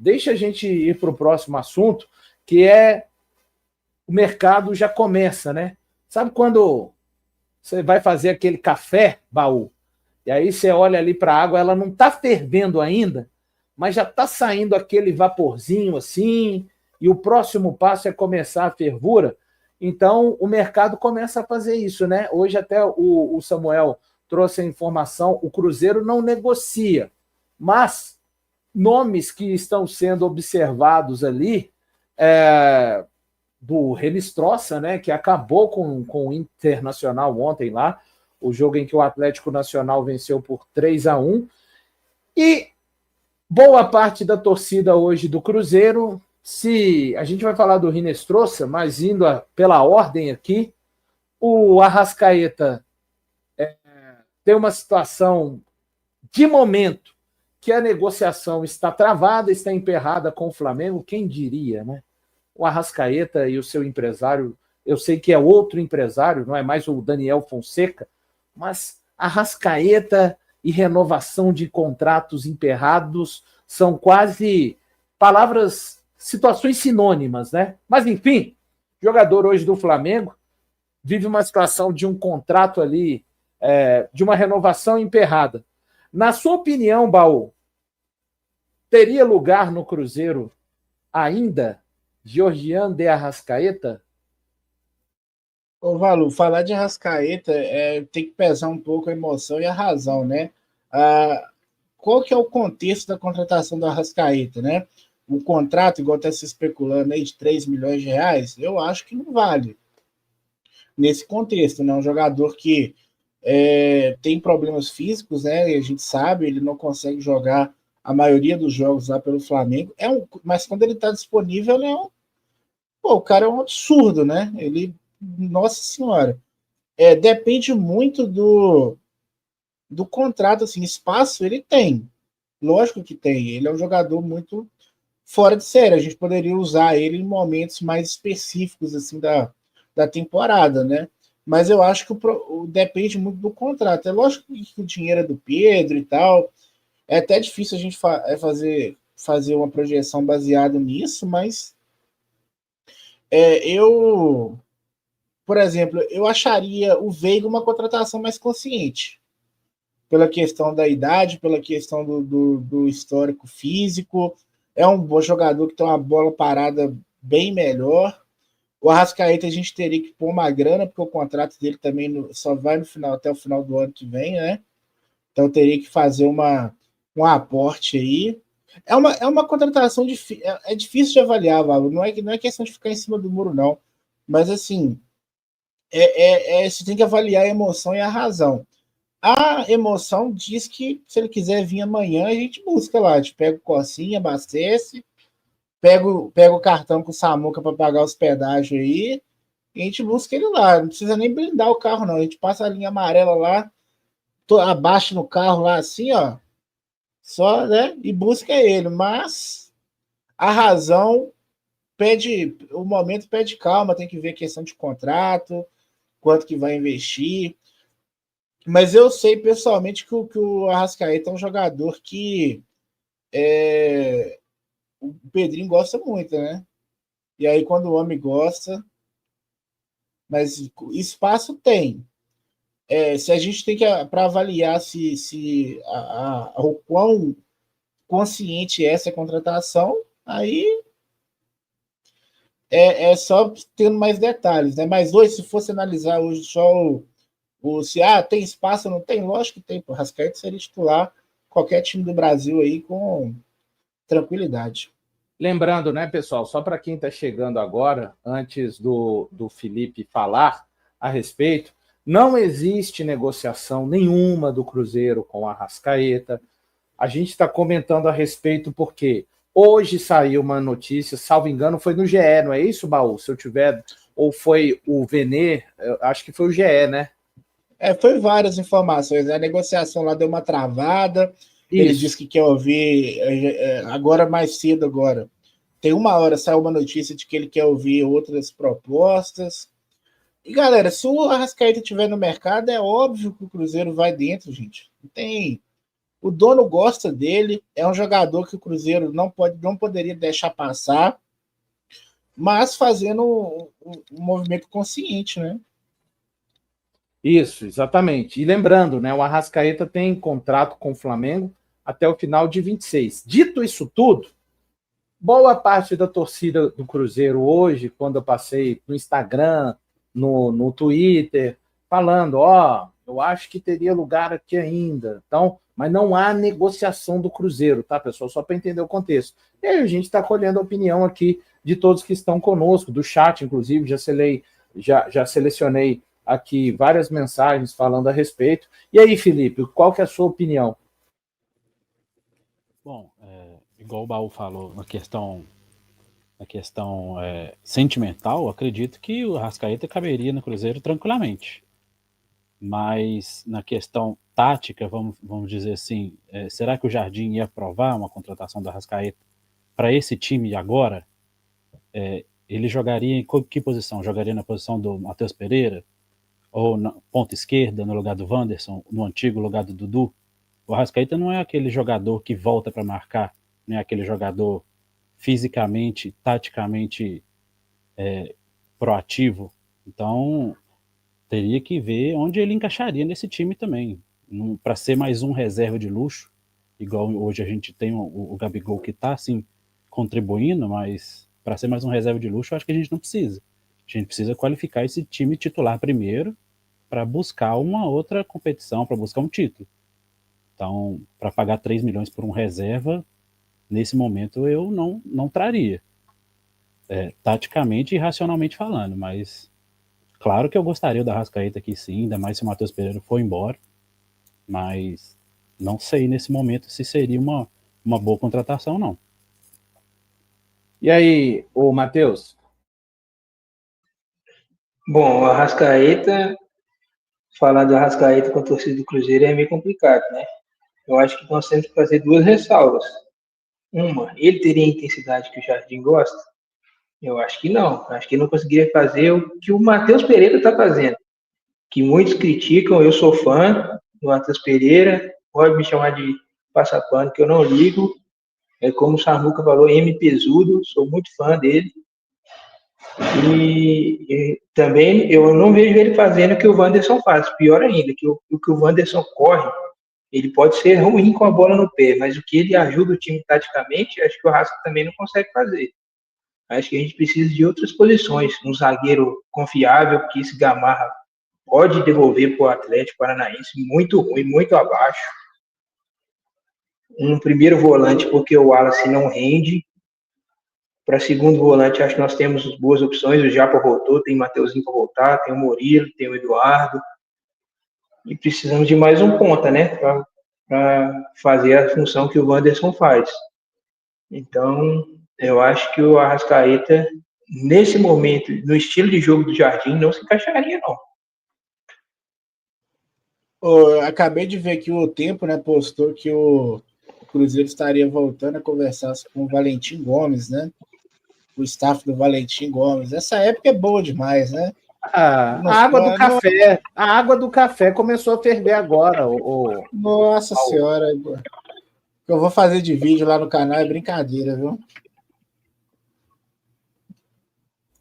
deixa a gente ir para o próximo assunto, que é o mercado já começa, né? Sabe quando você vai fazer aquele café, Baú, e aí você olha ali para a água, ela não está fervendo ainda, mas já está saindo aquele vaporzinho assim, e o próximo passo é começar a fervura. Então, o mercado começa a fazer isso, né? Hoje até o Samuel trouxe a informação, o Cruzeiro não negocia, mas nomes que estão sendo observados ali, do Relistroça, né, que acabou com o Internacional ontem lá, o jogo em que o Atlético Nacional venceu por 3-1, e boa parte da torcida hoje do Cruzeiro, se a gente vai falar do Relistroça, mas indo pela ordem aqui, o Arrascaeta tem uma situação de momento que a negociação está travada, está emperrada com o Flamengo, quem diria, né? O Arrascaeta e o seu empresário, eu sei que é outro empresário, não é mais o Daniel Fonseca, mas Arrascaeta e renovação de contratos emperrados são quase palavras, situações sinônimas, né? Mas, enfim, jogador hoje do Flamengo vive uma situação de um contrato ali, de uma renovação emperrada. Na sua opinião, Baú, teria lugar no Cruzeiro ainda Georgian de Arrascaeta? Ô, Valu, falar de Arrascaeta tem que pesar um pouco a emoção e a razão, né? Qual que é o contexto da contratação do Arrascaeta, né? O contrato, igual está se especulando aí, de 3 milhões de reais, eu acho que não vale nesse contexto, né? Um jogador que tem problemas físicos, né? E a gente sabe, ele não consegue jogar a maioria dos jogos lá pelo Flamengo. Mas quando ele está disponível, ele o cara é um absurdo, né? Nossa Senhora. Depende muito do contrato, assim, espaço ele tem. Lógico que tem. Ele é um jogador muito fora de série. A gente poderia usar ele em momentos mais específicos, assim, da temporada, né? Mas eu acho que depende muito do contrato. É lógico que o dinheiro é do Pedro e tal. É até difícil a gente fazer uma projeção baseada nisso, mas por exemplo, eu acharia o Veiga uma contratação mais consciente, pela questão da idade, pela questão do histórico físico. É um bom jogador que tem uma bola parada bem melhor. O Arrascaeta a gente teria que pôr uma grana, porque o contrato dele também só vai até o final do ano que vem, né? Então teria que fazer um aporte aí. É uma contratação difícil, difícil de avaliar, Valo. Não é questão de ficar em cima do muro, não. Mas assim, você tem que avaliar a emoção e a razão. A emoção diz que se ele quiser vir amanhã, a gente busca lá. A gente pega o Corsinha, abastece, pega o cartão com o Samuca para pagar os pedágios aí, e a gente busca ele lá. Não precisa nem blindar o carro, não. A gente passa a linha amarela lá, abaixa no carro lá assim, ó. Só, né? E busca ele. Mas a razão o momento pede calma, tem que ver questão de contrato, quanto que vai investir. Mas eu sei pessoalmente que o Arrascaeta é um jogador que o Pedrinho gosta muito, né? E aí, quando o homem gosta, mas espaço tem. Se a gente tem que, para avaliar se o quão consciente é essa contratação, aí só tendo mais detalhes, né? Mas hoje, se fosse analisar hoje só se tem espaço ou não tem, lógico que tem. O Arrascaeta seria titular qualquer time do Brasil aí com tranquilidade. Lembrando, né, pessoal, só para quem está chegando agora, antes do Felipe falar a respeito, não existe negociação nenhuma do Cruzeiro com a Arrascaeta. A gente está comentando a respeito porque hoje saiu uma notícia, salvo engano, foi no GE, não é isso, Baú? Se eu tiver, ou foi o Venê, acho que foi o GE, né? Foi várias informações. A negociação lá deu uma travada. Ele Isso. disse que quer ouvir agora mais cedo agora. Tem 1 hora saiu uma notícia de que ele quer ouvir outras propostas. E, galera, se o Arrascaeta estiver no mercado, é óbvio que o Cruzeiro vai dentro, gente. Não tem O dono gosta dele, é um jogador que o Cruzeiro não poderia deixar passar, mas fazendo um movimento consciente, né? Isso, exatamente. E lembrando, né, o Arrascaeta tem contrato com o Flamengo até o final de 26. Dito isso tudo, boa parte da torcida do Cruzeiro hoje, quando eu passei no Instagram, no Twitter, falando, eu acho que teria lugar aqui ainda. Então, mas não há negociação do Cruzeiro, tá, pessoal? Só para entender o contexto. E aí a gente está colhendo a opinião aqui de todos que estão conosco, do chat, inclusive, já selecionei aqui várias mensagens falando a respeito. E aí, Felipe, qual que é a sua opinião? Bom, igual o Baú falou, na questão sentimental, acredito que o Arrascaeta caberia no Cruzeiro tranquilamente. Mas na questão tática, vamos dizer assim, será que o Jardim ia aprovar uma contratação do Arrascaeta para esse time agora? Ele jogaria em que posição? Jogaria na posição do Matheus Pereira? Ou na ponta esquerda, no lugar do Wanderson, no antigo lugar do Dudu? O Arrascaeta não é aquele jogador que volta para marcar, não é aquele jogador fisicamente, taticamente proativo. Então, teria que ver onde ele encaixaria nesse time também. Para ser mais um reserva de luxo, igual hoje a gente tem o Gabigol que está assim, contribuindo, mas para ser mais um reserva de luxo, eu acho que a gente não precisa. A gente precisa qualificar esse time titular primeiro para buscar uma outra competição, para buscar um título. Então, para pagar 3 milhões por um reserva, nesse momento eu não traria. Taticamente e racionalmente falando, mas claro que eu gostaria da Arrascaeta aqui sim, ainda mais se o Matheus Pereira for embora, mas não sei nesse momento se seria uma boa contratação, não. E aí, ô Matheus? Bom, o Arrascaeta, falar do Arrascaeta com a torcida do Cruzeiro é meio complicado, né? Eu acho que nós temos que fazer duas ressalvas. Uma, ele teria a intensidade que o Jardim gosta? Eu acho que não. Acho que ele não conseguiria fazer o que o Matheus Pereira está fazendo. Que muitos criticam, eu sou fã do Matheus Pereira, pode me chamar de passapano, que eu não ligo. É como o Samuca falou, M Pesudo, sou muito fã dele. E também eu não vejo ele fazendo o que o Wanderson faz. Pior ainda, que o que o Wanderson corre, ele pode ser ruim com a bola no pé, mas o que ele ajuda o time taticamente, acho que o Rasca também não consegue fazer. Acho que a gente precisa de outras posições. Um zagueiro confiável, que esse Gamarra pode devolver para o Atlético Paranaense, muito ruim, muito abaixo. Um primeiro volante, porque o Wallace não rende. Para segundo volante, acho que nós temos boas opções. O Japa voltou, tem o Mateuzinho para voltar, tem o Murilo, tem o Eduardo. E precisamos de mais um ponta, né? Para fazer a função que o Wanderson faz. Então, eu acho que o Arrascaeta, nesse momento, no estilo de jogo do Jardim, não se encaixaria, não. Eu acabei de ver que o Tempo, né, postou que o Cruzeiro estaria voltando a conversar com o Valentim Gomes, né? O staff do Valentim Gomes. Essa época é boa demais, né? A água do café começou a ferver agora. Nossa Senhora. O que eu vou fazer de vídeo lá no canal é brincadeira, viu?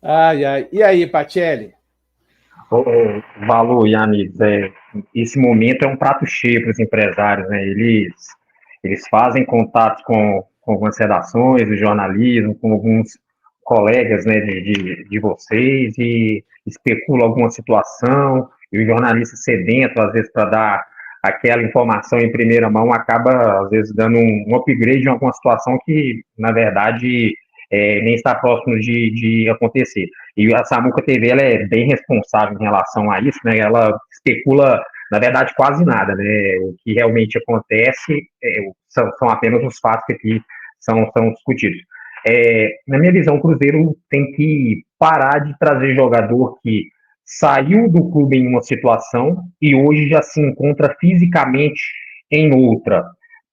Ai. E aí, Patielli? Valu e amigos, esse momento é um prato cheio para os empresários, né? Eles fazem contato com algumas redações do jornalismo, com alguns colegas, né, de vocês, e especulam alguma situação, e o jornalista sedento, às vezes, para dar aquela informação em primeira mão, acaba, às vezes, dando um upgrade em alguma situação que, na verdade, nem está próximo de acontecer. E a Samuca TV, ela é bem responsável em relação a isso, né? Ela especula, na verdade, quase nada, né? O que realmente acontece são apenas os fatos que aqui são discutidos. Na minha visão, o Cruzeiro tem que parar de trazer jogador que saiu do clube em uma situação e hoje já se encontra fisicamente em outra.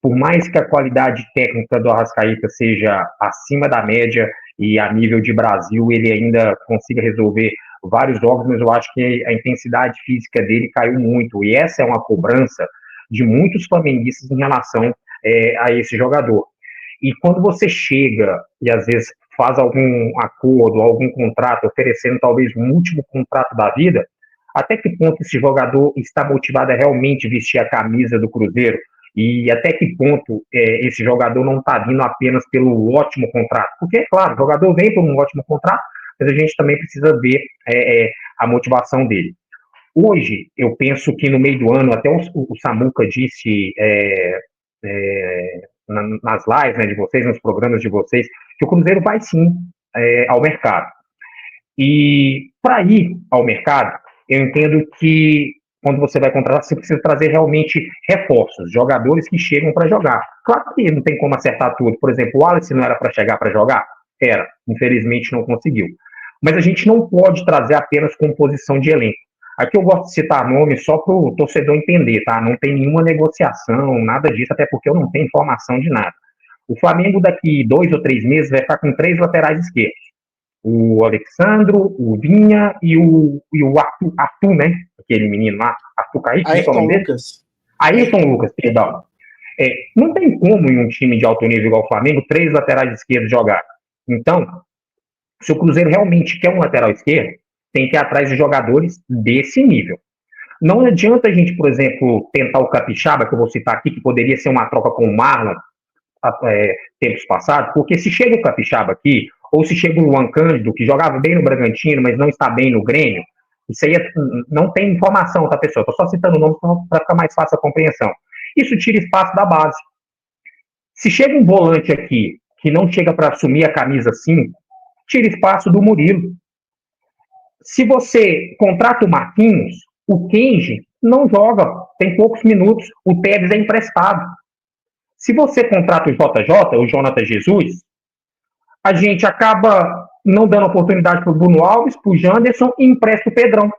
Por mais que a qualidade técnica do Arrascaeta seja acima da média e a nível de Brasil ele ainda consiga resolver vários jogos, mas eu acho que a intensidade física dele caiu muito. E essa é uma cobrança de muitos flamenguistas em relação a esse jogador. E quando você chega e às vezes faz algum acordo, algum contrato, oferecendo talvez um último contrato da vida, até que ponto esse jogador está motivado a realmente vestir a camisa do Cruzeiro? E até que ponto esse jogador não está vindo apenas pelo ótimo contrato? Porque, é claro, o jogador vem por um ótimo contrato, mas a gente também precisa ver a motivação dele. Hoje, eu penso que no meio do ano, até o Samuca disse nas lives, né, de vocês, nos programas de vocês, que o Cruzeiro vai sim ao mercado. E para ir ao mercado, eu entendo que quando você vai contratar, você precisa trazer realmente reforços, jogadores que chegam para jogar. Claro que não tem como acertar tudo. Por exemplo, o Wallace não era para chegar para jogar? Era. Infelizmente não conseguiu. Mas a gente não pode trazer apenas composição de elenco. Aqui eu gosto de citar nomes só para o torcedor entender, tá? Não tem nenhuma negociação, nada disso, até porque eu não tenho informação de nada. O Flamengo, daqui 2 ou 3 meses, vai ficar com 3 laterais esquerdos. O Alexandro, o Vinha e o Arthur, né? Aquele menino lá, Arthur Kaique, Ayrton Lucas. Ayrton Lucas, perdão. Não tem como em um time de alto nível igual o Flamengo, 3 laterais esquerdos jogar. Então, se o Cruzeiro realmente quer um lateral esquerdo, tem que ir atrás de jogadores desse nível. Não adianta a gente, por exemplo, tentar o Capixaba, que eu vou citar aqui, que poderia ser uma troca com o Marlon, tempos passados, porque se chega o Capixaba aqui, ou se chega o Luan Cândido, que jogava bem no Bragantino, mas não está bem no Grêmio, isso aí não tem informação, tá, pessoal? Estou só citando o nome para ficar mais fácil a compreensão. Isso tira espaço da base. Se chega um volante aqui, que não chega para assumir a camisa 5, tira espaço do Murilo. Se você contrata o Marquinhos, o Kenji não joga, tem poucos minutos, o Tevez é emprestado. Se você contrata o JJ, o Jonathan Jesus, a gente acaba não dando oportunidade para o Bruno Alves, para o Janderson e empresta o Pedrão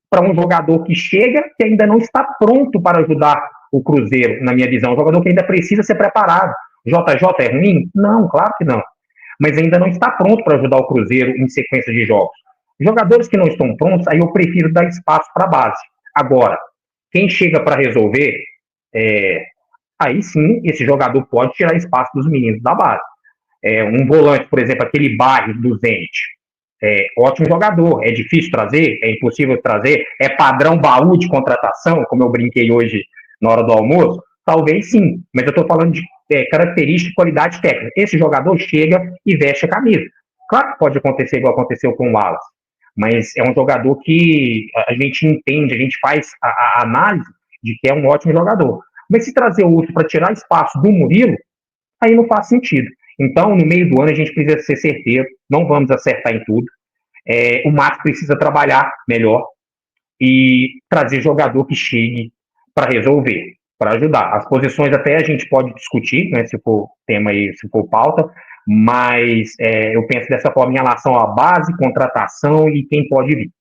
para um jogador que chega, que ainda não está pronto para ajudar o Cruzeiro, na minha visão. Um jogador que ainda precisa ser preparado. JJ é ruim? Não, claro que não. Mas ainda não está pronto para ajudar o Cruzeiro em sequência de jogos. Jogadores que não estão prontos, aí eu prefiro dar espaço para a base. Agora, quem chega para resolver, aí sim, esse jogador pode tirar espaço dos meninos da base. Um volante, por exemplo, aquele Barres do Zenit, ótimo jogador, é difícil trazer, é impossível trazer, é padrão baú de contratação, como eu brinquei hoje na hora do almoço, talvez sim, mas eu estou falando de característica e qualidade técnica. Esse jogador chega e veste a camisa. Claro que pode acontecer igual aconteceu com o Wallace, mas é um jogador que a gente entende, a gente faz a análise de que é um ótimo jogador. Mas se trazer outro para tirar espaço do Murilo, aí não faz sentido. Então, no meio do ano, a gente precisa ser certeiro, não vamos acertar em tudo. O Matos precisa trabalhar melhor e trazer jogador que chegue para resolver, para ajudar. As posições até a gente pode discutir, né, se for tema aí, se for pauta, mas eu penso dessa forma em relação à base, contratação e quem pode vir.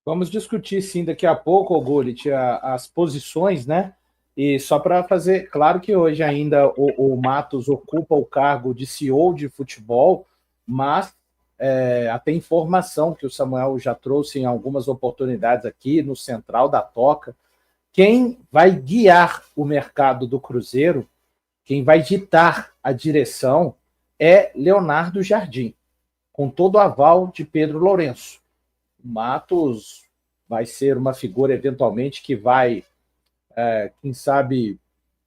Vamos discutir, sim, daqui a pouco, Gullit, as posições, né? E só para fazer claro que hoje ainda o Matos ocupa o cargo de CEO de futebol, mas até informação que o Samuel já trouxe em algumas oportunidades aqui no Central da Toca, quem vai guiar o mercado do Cruzeiro, quem vai ditar a direção é Leonardo Jardim, com todo o aval de Pedro Lourenço. O Matos vai ser uma figura, eventualmente, que vai, quem sabe,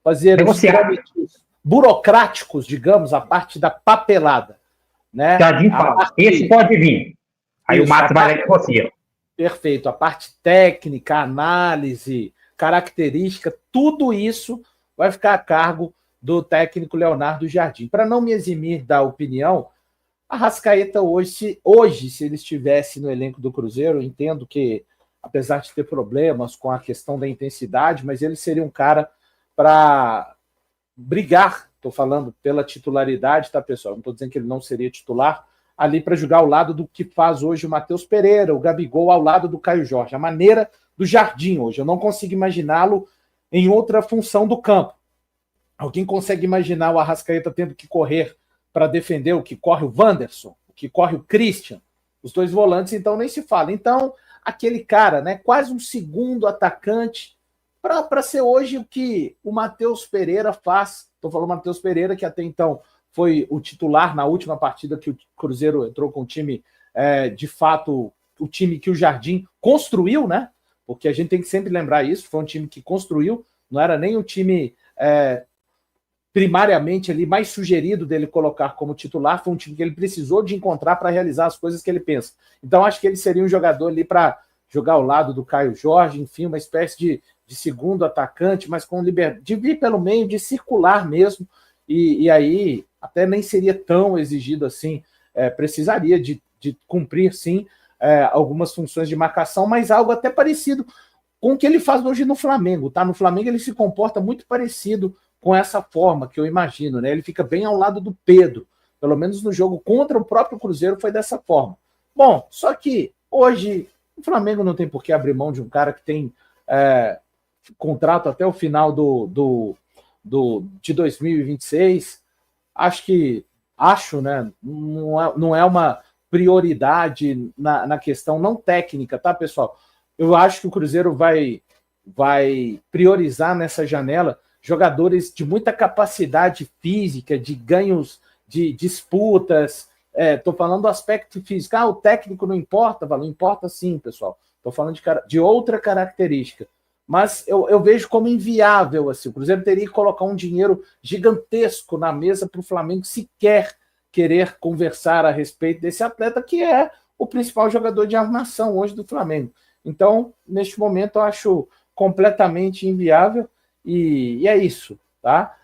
fazer os trâmites burocráticos, digamos, a parte da papelada. Né? Jardim fala, esse pode vir. Aí isso, o Matos vai lá e negocia. Perfeito. A parte técnica, análise, característica, tudo isso vai ficar a cargo do técnico Leonardo Jardim. Para não me eximir da opinião, a Arrascaeta hoje, se ele estivesse no elenco do Cruzeiro, eu entendo que, apesar de ter problemas com a questão da intensidade, mas ele seria um cara para brigar, estou falando pela titularidade, tá, pessoal? Não estou dizendo que ele não seria titular, ali para jogar ao lado do que faz hoje o Matheus Pereira, o Gabigol ao lado do Caio Jorge. A maneira do Jardim hoje, eu não consigo imaginá-lo em outra função do campo. Alguém consegue imaginar o Arrascaeta tendo que correr para defender o que corre o Wanderson, o que corre o Christian? Os dois volantes, então, nem se fala. Então, aquele cara, né, quase um segundo atacante, para ser hoje o que o Matheus Pereira faz. Estou falando Matheus Pereira, que até então foi o titular na última partida que o Cruzeiro entrou com o time, de fato, o time que o Jardim construiu, né? Porque a gente tem que sempre lembrar isso, foi um time que construiu, não era nem o time primariamente ali mais sugerido dele colocar como titular, foi um time que ele precisou de encontrar para realizar as coisas que ele pensa. Então acho que ele seria um jogador ali para jogar ao lado do Caio Jorge, enfim, uma espécie de segundo atacante, mas com liberdade, de vir pelo meio, de circular mesmo, e aí até nem seria tão exigido assim, precisaria de cumprir sim algumas funções de marcação, mas algo até parecido com o que ele faz hoje no Flamengo, tá? No Flamengo ele se comporta muito parecido com essa forma que eu imagino, né? Ele fica bem ao lado do Pedro, pelo menos no jogo contra o próprio Cruzeiro foi dessa forma. Bom, só que hoje o Flamengo não tem por que abrir mão de um cara que tem contrato até o final de 2026. Acho, né? Não é uma prioridade na questão não técnica, tá, pessoal? Eu acho que o Cruzeiro vai priorizar nessa janela jogadores de muita capacidade física, de ganhos de disputas. Estou falando do aspecto físico. O técnico não importa, Valor? Importa sim, pessoal. Estou falando de outra característica. Mas eu vejo como inviável. Assim, o Cruzeiro teria que colocar um dinheiro gigantesco na mesa para o Flamengo sequer querer conversar a respeito desse atleta, que é o principal jogador de armação hoje do Flamengo. Então, neste momento, eu acho completamente inviável. E é isso, tá?